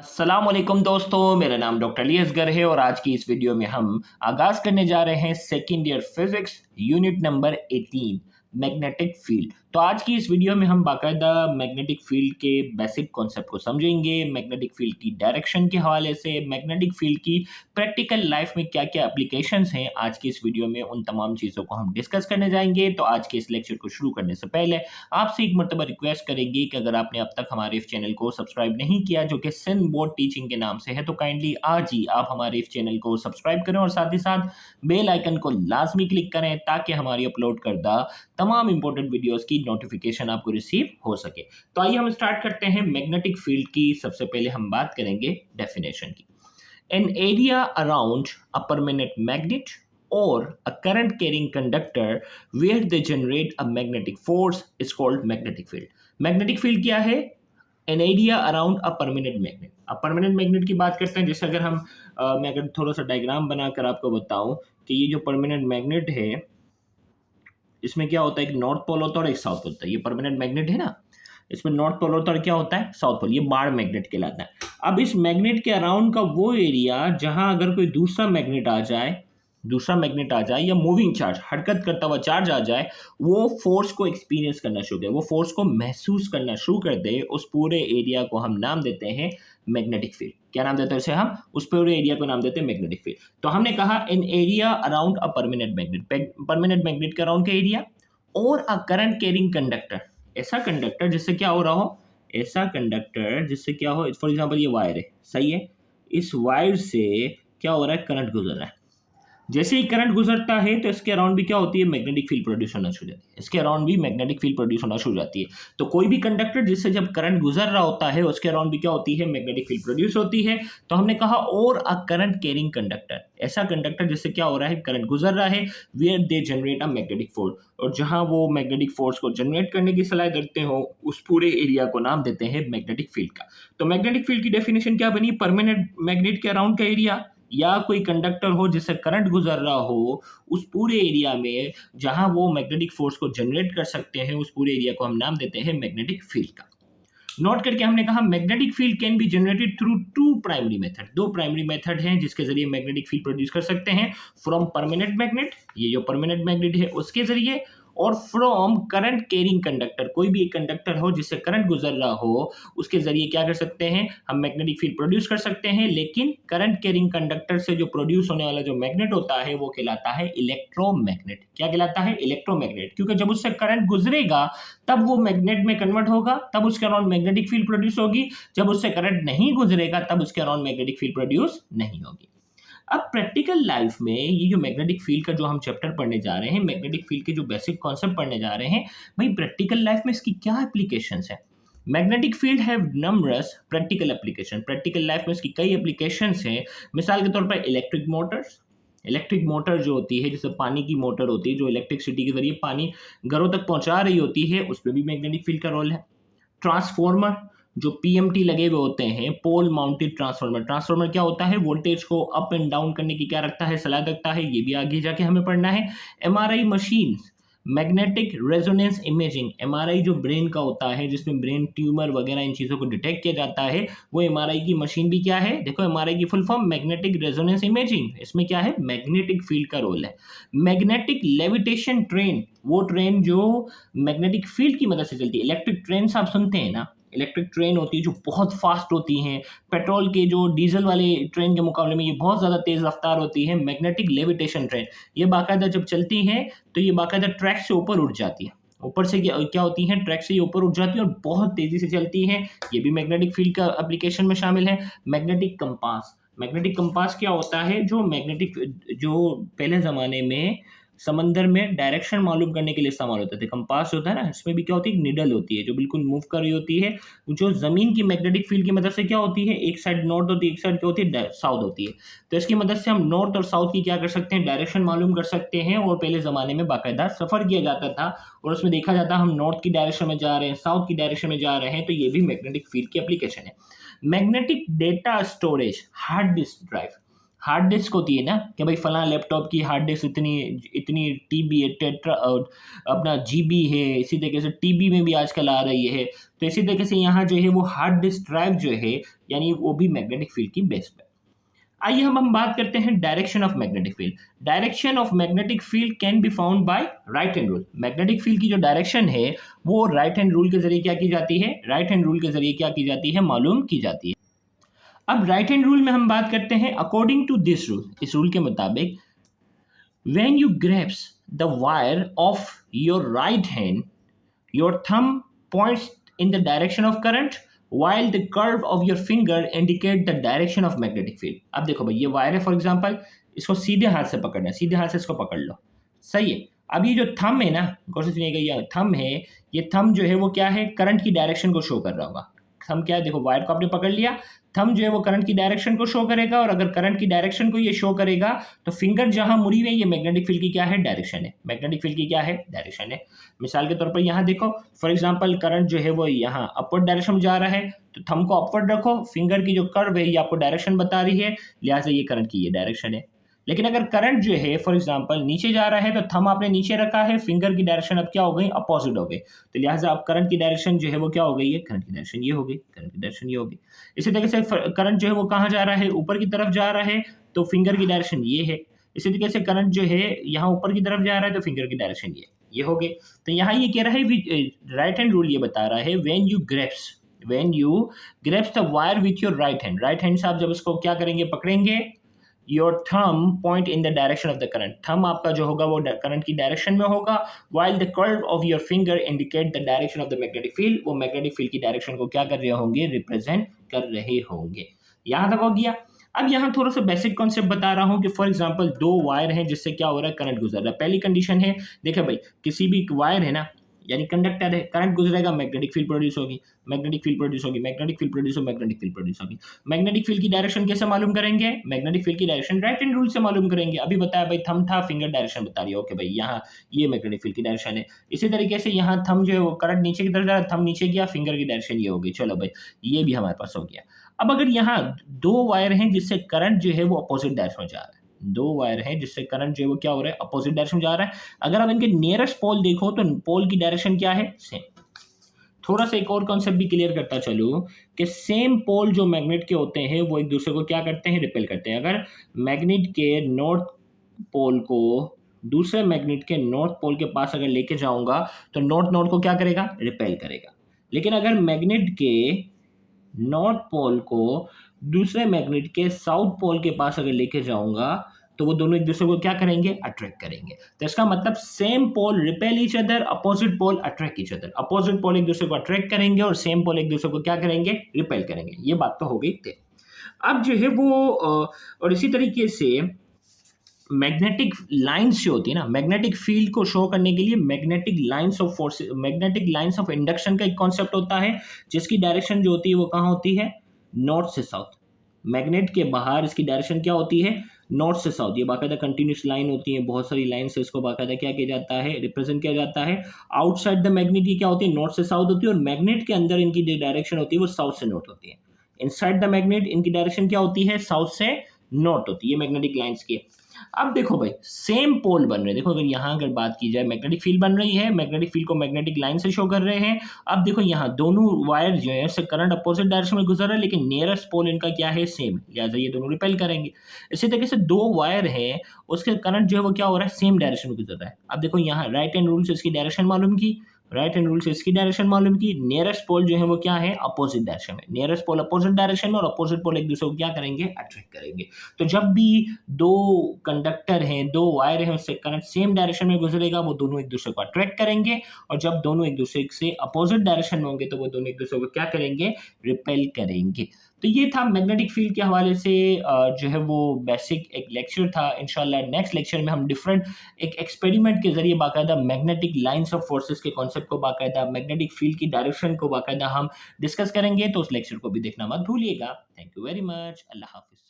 अस्सलाम वालेकुम दोस्तों, मेरा नाम डॉक्टर अली असगर है और आज की इस वीडियो में हम आगाज़ करने जा रहे हैं second year physics unit number 18 magnetic field. तो आज की इस वीडियो में हम बाकायदा मैग्नेटिक फील्ड के बेसिक कॉन्सेप्ट को समझेंगे, मैग्नेटिक फील्ड की डायरेक्शन के हवाले से, मैग्नेटिक फील्ड की प्रैक्टिकल लाइफ में क्या-क्या एप्लीकेशंस हैं। आज की इस वीडियो में उन तमाम चीज़ों को हम डिस्कस करने जाएँगे। तो आज के इस लेक्चर को शुरू करने से पहले आपसे एक मर्तबा रिक्वेस्ट करेंगे कि अगर आपने अब तक हमारे इस चैनल को सब्सक्राइब नहीं किया जो कि सिंध बोर्ड टीचिंग के नाम से है, तो काइंडली आज ही आप हमारे इस चैनल को सब्सक्राइब करें और साथ ही साथ बेल आइकन को लाजमी क्लिक करें ताकि हमारी अपलोड करदा तमाम इंपॉर्टेंट वीडियोस की नोटिफिकेशन आपको रिसीव हो सके। तो आइए हम स्टार्ट करते हैं मैग्नेटिक फील्ड की। सबसे पहले हम बात करेंगे डेफिनेशन की। An area around a permanent magnet or a current carrying conductor where they generate a magnetic force is called magnetic field. Magnetic field क्या है? An area around a permanent magnet. अब permanent magnet की बात करते हैं। जैसे अगर मैं अगर थोड़ा सा डायग्राम बनाकर आपको बताऊं कि ये जो permanent magnet है इसमें क्या होता है, एक नॉर्थ पोल होता है और एक साउथ पोल होता है। ये परमानेंट मैग्नेट है ना, इसमें नॉर्थ पोल होता है और क्या होता है, साउथ पोल। ये बार मैग्नेट कहलाता है। अब इस मैग्नेट के अराउंड का वो एरिया जहां अगर कोई दूसरा मैग्नेट आ जाए या मूविंग चार्ज, हरकत करता हुआ चार्ज आ जाए, वो फोर्स को एक्सपीरियंस करना शुरू करे, वो फोर्स को महसूस करना शुरू कर दे, उस पूरे एरिया को हम नाम देते हैं मैग्नेटिक फील्ड। क्या नाम देते हैं उसे हम? उस पूरे एरिया को नाम देते हैं मैग्नेटिक फील्ड। तो हमने कहा in area around a permanent magnet, permanent magnet के अराउंड का एरिया और अ करंट कैरिंग कंडक्टर, ऐसा कंडक्टर जिससे क्या हो रहा हो, ऐसा कंडक्टर जिससे क्या हो, फॉर एग्जांपल ये वायर है, सही है, इस वायर से क्या हो रहा है, करंट गुजर रहा है। जैसे ही करंट गुजरता है तो इसके अराउंड भी क्या होती है, मैग्नेटिक फील्ड प्रोड्यूस होना शुरू हो जाती है। इसके अराउंड भी मैग्नेटिक फील्ड प्रोड्यूस होना शुरू हो जाती है। तो कोई भी कंडक्टर जिससे जब करंट गुजर रहा होता है उसके अराउंड भी क्या होती है, मैग्नेटिक फील्ड प्रोड्यूस होती है। तो हमने कहा और अ करंट कैरिंग कंडक्टर, ऐसा कंडक्टर जिससे क्या हो रहा है, करंट गुजर रहा है, where they generate a magnetic force, और जहां वो मैग्नेटिक फोर्स को जनरेट करने की सलाह देते हो उस पूरे एरिया को नाम देते हैं मैग्नेटिक फील्ड का। तो मैग्नेटिक फील्ड की डेफिनेशन क्या बनी, परमानेंट मैग्नेट के अराउंड का एरिया या कोई कंडक्टर हो जिससे करंट गुजर रहा हो उस पूरे एरिया में जहां वो मैग्नेटिक फोर्स को जनरेट कर सकते हैं, उस पूरे एरिया को हम नाम देते हैं मैग्नेटिक फील्ड का। नोट करके हमने कहा magnetic field can be generated through two primary method, दो प्राइमरी मेथड हैं जिसके जरिए मैग्नेटिक फील्ड प्रोड्यूस कर सकते हैं। फ्रॉम परमानेंट मैग्नेट, ये जो परमानेंट मैग्नेट है उसके जरिए, और फ्रॉम करंट कैरिंग कंडक्टर, कोई भी एक कंडक्टर हो जिससे करंट गुजर रहा हो उसके जरिए क्या कर सकते हैं, हम मैग्नेटिक फील्ड प्रोड्यूस कर सकते हैं। लेकिन करंट कैरिंग कंडक्टर से जो प्रोड्यूस होने वाला जो मैग्नेट होता है वो कहलाता है इलेक्ट्रोमैग्नेट। क्या कहलाता है, इलेक्ट्रोमैग्नेट, क्योंकि जब उससे करंट गुजरेगा तब वो मैग्नेट में कन्वर्ट होगा, तब उसके अराउंड मैग्नेटिक फील्ड प्रोड्यूस होगी। जब उससे करंट नहीं गुजरेगा तब उसके अराउंड मैग्नेटिक फील्ड प्रोड्यूस नहीं होगी। अब प्रैक्टिकल लाइफ में ये जो मैग्नेटिक फील्ड का जो हम चैप्टर पढ़ने जा रहे हैं, मैग्नेटिक फील्ड के जो बेसिक कॉन्सेप्ट पढ़ने जा रहे हैं, भाई प्रैक्टिकल लाइफ में इसकी क्या एप्लीकेशंस है। Magnetic field have numbers practical application, practical life में इसकी कई एप्लीकेशंस हैं। मिसाल के तौर पर इलेक्ट्रिक मोटर्स, इलेक्ट्रिक मोटर जो होती है, जैसे पानी की मोटर होती है जो इलेक्ट्रिसिटी के जरिए पानी घरों तक पहुंचा रही होती है, उस पर भी मैग्नेटिक फील्ड का रोल है। ट्रांसफॉर्मर, जो पीएमटी लगे हुए होते हैं, पोल माउंटेड ट्रांसफार्मर, ट्रांसफार्मर क्या होता है, वोल्टेज को अप एंड डाउन करने की क्या रखता है, सलाह रखता है, ये भी आगे जाके हमें पढ़ना है। MRI machine, magnetic resonance imaging, MRI जो ब्रेन का होता है जिसमें ब्रेन ट्यूमर वगैरह इन चीज़ों को डिटेक्ट किया जाता है, वो एमआरआई की मशीन भी क्या है, देखो एमआरआई की full form magnetic resonance imaging, इसमें क्या है, मैग्नेटिक फील्ड का रोल है। मैग्नेटिक लेविटेशन ट्रेन, वो ट्रेन जो मैग्नेटिक फील्ड की मदद से चलती है। इलेक्ट्रिक ट्रेन आप सुनते हैं ना, इलेक्ट्रिक ट्रेन होती है जो बहुत फास्ट होती हैं, पेट्रोल के जो डीजल वाले ट्रेन के मुकाबले में ये बहुत ज़्यादा तेज़ रफ्तार होती है। मैग्नेटिक लेविटेशन ट्रेन, ये बाकायदा जब चलती हैं तो ये बाकायदा ट्रैक से ऊपर उठ जाती है, ऊपर से क्या होती हैं, ट्रैक से ये ऊपर उठ जाती है और बहुत तेज़ी से चलती हैं। ये भी मैग्नेटिक फील्ड का एप्लीकेशन में शामिल है। मैग्नेटिक कंपास, मैग्नेटिक कंपास क्या होता है, जो मैग्नेटिक, जो पहले ज़माने में समंदर में डायरेक्शन मालूम करने के लिए इस्तेमाल होते थे। कंपास होता है ना, इसमें भी क्या होती है, एक निडल होती है जो बिल्कुल मूव कर रही होती है, जो ज़मीन की मैग्नेटिक फील्ड की मदद से क्या होती है, एक साइड नॉर्थ होती है, एक साइड क्या होती है, साउथ होती है। तो इसकी मदद से हम नॉर्थ और साउथ की क्या कर सकते हैं, डायरेक्शन मालूम कर सकते हैं। और पहले ज़माने में बाकायदा सफ़र किया जाता था और उसमें देखा जाता हम नॉर्थ की डायरेक्शन में जा रहे हैं, साउथ की डायरेक्शन में जा रहे हैं, तो ये भी मैग्नेटिक फील्ड की एप्लीकेशन है। Magnetic data storage, hard disk drive, hard disk होती है ना कि भाई फलां लैपटॉप की हार्ड डिस्क इतनी इतनी टीबी है, टेट्रा अपना जीबी है, इसी तरीके से टीबी में भी आजकल आ रही है। तो इसी तरीके से यहाँ जो है वो हार्ड डिस्क ड्राइव जो है यानी वो भी मैग्नेटिक फील्ड की बेस पे। आइए हम बात करते हैं direction of magnetic field. Direction of magnetic field can be found by right hand rule. Magnetic field की जो डायरेक्शन है वो राइट हैंड रूल के जरिए क्या की जाती है, राइट हैंड रूल के जरिए क्या की जाती है, मालूम की जाती है। अब राइट हैंड रूल में हम बात करते हैं अकॉर्डिंग टू दिस रूल, इस रूल के मुताबिक when you grabs the wire of your right hand your thumb points in the direction of current while the curve of your finger indicate the direction of magnetic field। अब देखो भाई ये wire है for example, इसको सीधे हाथ से पकड़ना है, सीधे हाथ से इसको पकड़ लो, सही है। अब ये जो थंब है ना, गौर से सुनिएगा, ये थंब है, ये थंब जो है वो क्या है, करंट की डायरेक्शन को शो कर रहा होगा। थंब क्या है, देखो वायर को आपने पकड़ लिया, थंब जो है वो करंट की डायरेक्शन को शो करेगा, और अगर करंट की डायरेक्शन को ये शो करेगा तो फिंगर जहां मुड़ी हुई है ये मैग्नेटिक फील्ड की क्या है, डायरेक्शन है। मैग्नेटिक फील्ड की क्या है, डायरेक्शन है। मिसाल के तौर पर यहाँ देखो, फॉर एग्जांपल करंट जो है वो यहाँ अपवर्ड डायरेक्शन में जा रहा है, तो थंब को अपवर्ड रखो, फिंगर की जो कर्व है ये आपको डायरेक्शन बता रही है, लिहाजा ये करंट की ये डायरेक्शन है। लेकिन अगर करंट जो है फॉर एग्जांपल नीचे जा रहा है तो थंब आपने नीचे रखा है, फिंगर की डायरेक्शन अब क्या हो गई, अपोजिट हो गई, तो लिहाजा अब करंट की डायरेक्शन जो है वो क्या हो गई है, करंट की डायरेक्शन ये हो गई, करंट की डायरेक्शन ये हो गई। इसी तरीके से करंट जो है वो कहाँ जा रहा है, ऊपर की तरफ जा रहा है, तो फिंगर की डायरेक्शन ये है। इसी तरीके से करंट जो है यहाँ ऊपर की तरफ जा रहा है तो फिंगर की डायरेक्शन ये हो गई। तो यहाँ ये कह रहा है, राइट हैंड रूल ये बता रहा है, when you grasps the wire with your right hand, right hand से आप जब इसको क्या करेंगे, पकड़ेंगे, your thumb point in the direction of the current, thumb आपका जो होगा वो करंट की डायरेक्शन में होगा, while the curve of your finger indicate the direction of the magnetic field, वो मैग्नेटिक फील्ड की डायरेक्शन को क्या कर रहे होंगे, रिप्रेजेंट कर रहे होंगे। यहां तक हो गया। अब यहाँ थोड़ा सा बेसिक कॉन्सेप्ट बता रहा हूँ कि फॉर एग्जांपल दो वायर हैं जिससे क्या हो रहा है, करंट गुजर रहा है। पहली कंडीशन है, देखिए भाई किसी भी वायर है ना, यानी कंडक्टर है, करंट गुजरेगा, मैग्नेटिक फील्ड प्रोड्यूस होगी, मैग्नेटिक फील्ड प्रोड्यूस होगी, मैग्नेटिक फील्ड प्रोड्यूस हो, मैग्नेटिक फील्ड प्रोड्यूस होगी। मैग्नेटिक फील्ड की डायरेक्शन कैसे मालूम करेंगे, मैग्नेटिक फील्ड की डायरेक्शन राइट हैंड रूल से मालूम करेंगे। अभी बताया भाई थंब था, फिंगर डायरेक्शन बता रही है, ओके भाई यहाँ ये मैग्नेटिक फील्ड की डायरेक्शन है। इसी तरीके से यहाँ थंब जो है वो करंट नीचे की तरफ जा रहा है, थंब नीचे गया, फिंगर की डायरेक्शन ये होगी। चलो भाई ये भी हमारे पास हो गया। अब अगर यहाँ दो वायर हैं जिससे करंट जो है वो अपोजिट डायरेक्शन में जा रहा है, दो वायर हैं जिससे करंट जो है वो क्या हो रहा है, अपोजिट डायरेक्शन में जा रहा है। अगर आप इनके नियरेस्ट पोल देखो तो पोल की डायरेक्शन क्या है, सेम। थोड़ा सा एक और कॉन्सेप्ट भी क्लियर करता चलूं कि सेम पोल जो मैग्नेट के होते हैं वो एक दूसरे को क्या करते हैं, रिपेल करते हैं। अगर मैग्नेट के नॉर्थ पोल को दूसरे मैग्नेट के नॉर्थ पोल के पास अगर लेके जाऊंगा तो नॉर्थ नॉर्थ को क्या करेगा, रिपेल करेगा। लेकिन अगर मैग्नेट के नॉर्थ पोल को दूसरे मैग्नेट के साउथ पोल के पास अगर लेके जाऊंगा तो वो दोनों एक दूसरे को क्या करेंगे, अट्रैक्ट करेंगे। तो इसका मतलब same pole repel each other, opposite pole attract each other. Opposite pole एक दूसरे को अट्रैक्ट करेंगे और सेम पोल एक दूसरे को क्या करेंगे, रिपेल करेंगे। ये बात तो हो गई थी। अब जो है वो और इसी तरीके से मैग्नेटिक लाइंस जो होती है ना, मैग्नेटिक फील्ड को शो करने के लिए magnetic lines of force, magnetic lines of induction का एक कॉन्सेप्ट होता है जिसकी डायरेक्शन जो होती है वो कहाँ होती है, नॉर्थ से साउथ। मैग्नेट के बाहर इसकी डायरेक्शन क्या होती है, नॉर्थ से साउथ। ये बाकायदा कंटिन्यूस लाइन होती है, बहुत सारी लाइन से इसको बाकायदा क्या किया जाता है, रिप्रेजेंट किया जाता है। आउटसाइड द मैग्नेट ये क्या होती है, नॉर्थ से साउथ होती है, और मैग्नेट के अंदर इनकी जो डायरेक्शन होती है वो साउथ से नॉर्थ होती है। इनसाइड द मैग्नेट इनकी डायरेक्शन क्या होती है, साउथ से नॉर्थ होती है। ये मैग्नेटिक लाइंस की। अब देखो भाई सेम पोल बन रहे हैं, देखो अगर बात की जाए मैग्नेटिक फील्ड बन रही है, मैग्नेटिक फील्ड को मैग्नेटिक लाइन से शो कर रहे हैं। अब देखो यहाँ दोनों वायर जो है उससे करंट अपोजिट डायरेक्शन में गुजर रहा है, लेकिन नियरेस्ट पोल इनका क्या है, सेम, लिहाजा ये दोनों रिपेल करेंगे। इसी तरीके से दो वायर है उसके करंट जो है वो क्या हो रहा है, सेम डायरेक्शन में गुजर रहा है। अब देखो यहाँ राइट हैंड रूल से इसकी डायरेक्शन मालूम की, राइट हैंड रूल से इसकी डायरेक्शन मालूम की। नियरेस्ट पोल जो है वो क्या है, अपोजिट डायरेक्शन में। नियरेस्ट पोल अपोजिट डायरेक्शन में और अपोजिट पोल एक दूसरे को क्या करेंगे, अट्रैक्ट करेंगे। तो जब भी दो कंडक्टर हैं, दो वायर हैं, उससे करंट सेम डायरेक्शन में गुजरेगा, वो दोनों एक दूसरे को अट्रैक्ट करेंगे। और जब दोनों एक दूसरे से अपोजिट डायरेक्शन में होंगे तो वो दोनों एक दूसरे को क्या करेंगे, रिपेल करेंगे। तो ये था मैग्नेटिक फील्ड के हवाले से जो है वो बेसिक एक लेक्चर था। इंशाल्लाह नेक्स्ट लेक्चर में हम डिफरेंट एक एक्सपेरिमेंट के जरिए बाकायदा मैग्नेटिक लाइंस ऑफ फोर्सेस के कॉन्सेप्ट को, बाकायदा मैग्नेटिक फील्ड की डायरेक्शन को बाकायदा हम डिस्कस करेंगे। तो उस लेक्चर को भी देखना मत भूलिएगा। Thank you very much. Allah Hafiz.